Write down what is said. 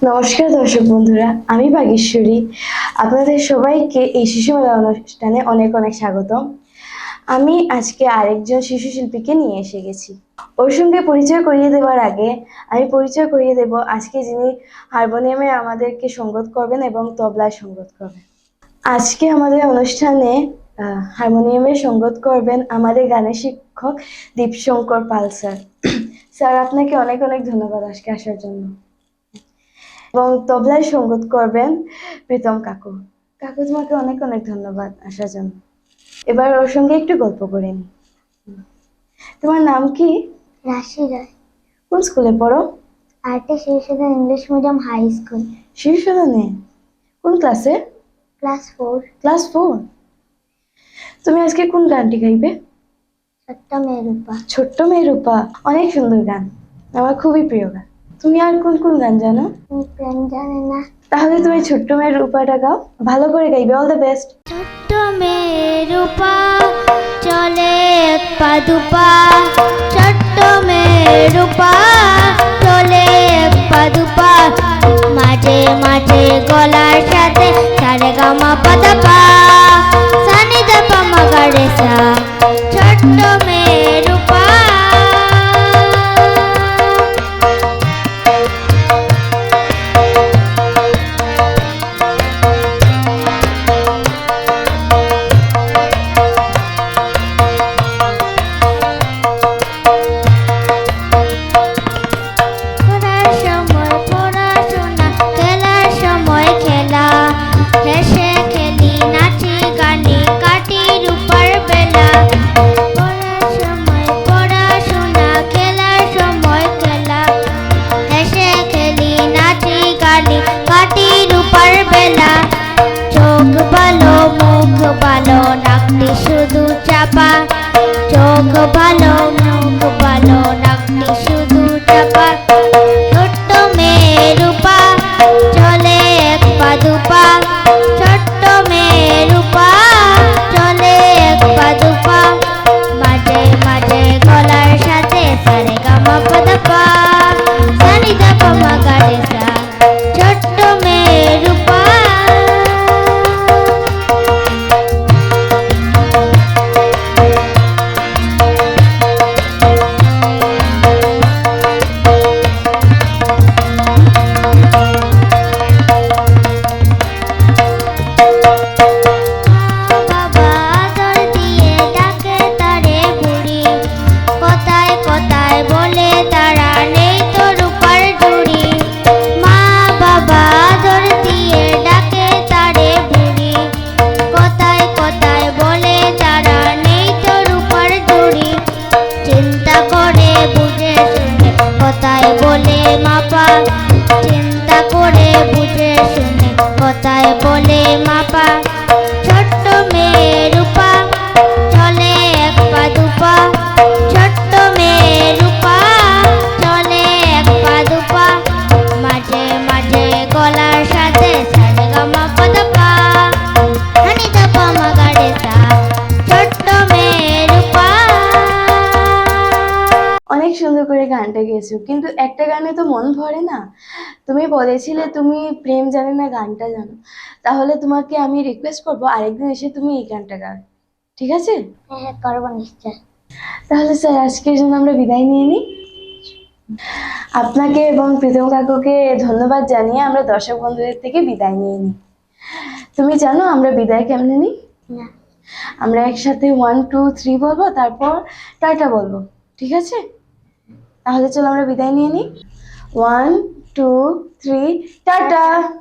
নমস্কার দর্শক বন্ধুরা, আমি বাগেশ্বরী। আপনাদের সবাইকে এই শিশু মেলা অনুষ্ঠানে অনেক অনেক স্বাগতম। আমি আজকে আরেকজন শিশু শিল্পীকে নিয়ে এসে গেছি। ওর সঙ্গে পরিচয় করিয়ে দেওয়ার আগে আমি পরিচয় করিয়ে দেব আজকে যিনি হারমোনিয়ামে আমাদেরকে সঙ্গত করবেন এবং তবলায় সঙ্গত করবেন। আজকে আমাদের অনুষ্ঠানে হারমোনিয়ামে সঙ্গত করবেন আমাদের গানের শিক্ষক দীপশঙ্কর পাল স্যার। স্যার, আপনাকে অনেক অনেক ধন্যবাদ আজকে আসার জন্য। এবং তবলায় সঙ্গত করবেন প্রীতম কাকু। কাকু, তোমাকে অনেক অনেক ধন্যবাদ আসার জন্য। এবার ওর সঙ্গে একটু গল্প করে নি। তোমার নাম কি? রাশি রায়। কোন স্কুলে পড়ো? RT Shishusadan English medium high school. শিশুসদনে? কোন ক্লাসে? ক্লাস 4। ক্লাস 4। তুমি আজকে কোন গানটি গাইবে? ছোট্ট মেয়ে রূপা। ছোট্ট মেয়ে রূপা, অনেক সুন্দর গান, আমার খুবই প্রিয় গান। তুমি আর কোন কোন গান জানো? প্রেম জানে না। তাহলে তুমি ছোট্ট মেয়ে রূপাটা গাও, ভালো করে গাইবে। All the best. ছোট্ট মেয়ে রূপা চলে এক পা দুপা, ছোট্ট মেয়ে রূপা চলে এক পা দুপা, মাঝে মাঝে গলার সাথে সারে গামা পাতা পা, সানি দা পা মা গা রে সা, ছোট্ট মেয়ে রূপা। শুধু চাপা, চোখ ভালো মুখ ভালো, নাকটি শুধু চাপা, ছোট্ট মেয়ে রূপা চলে এক পা দুপা, ছোট্ট মেয়ে রূপা চলে এক পা দুপা, মাঝে মাঝে গলার সাথে সারে গামা পাদা পা, সানি দা পা মা গা রে সা, ছোট্ট মেয়ে রূপা। কথায় বলে মাপা, চিন্তা করে বুঝে শুনে কথায় বলে মাপা, ছোট্ট মেয়ে রূপা চলে এক পা দুপা, ছোট্ট মেয়ে রূপা চলে এক পা দুপা, মাঝে মাঝে গলার সাথে সারে গামা পাদা পা, হানি দা পা মা গা রে সা, ছোট্ট মেয়ে রূপা। অনেক সুন্দর করে গানটা গেয়েছো, কিন্তু একটা গানে তো মন ভরে না। তুমি বলেছিলে তুমি প্রেম জানে না গানটা জানো, তাহলে তোমাকে আমি রিকোয়েস্ট করবো আরেকদিন এসে তুমি এই গানটা গাও, ঠিক আছে? হ্যাঁ, করবো নিশ্চয়। তাহলে স্যার, আজকের জন্য আমরা বিদায় নিয়ে নিই। আপনাকে এবং প্রীতম কাকুকে ধন্যবাদ জানিয়ে আমরা দর্শক বন্ধুদের থেকে বিদায় নিয়ে নিই। তুমি জানো আমরা বিদায় কেমনে নিই? না। আমরা একসাথে 1 2 3 বলবো, তারপর টাটা বলবো, ঠিক আছে? তাহলে চলো আমরা বিদায় নিয়ে নিই। 1 2 3, টাটা।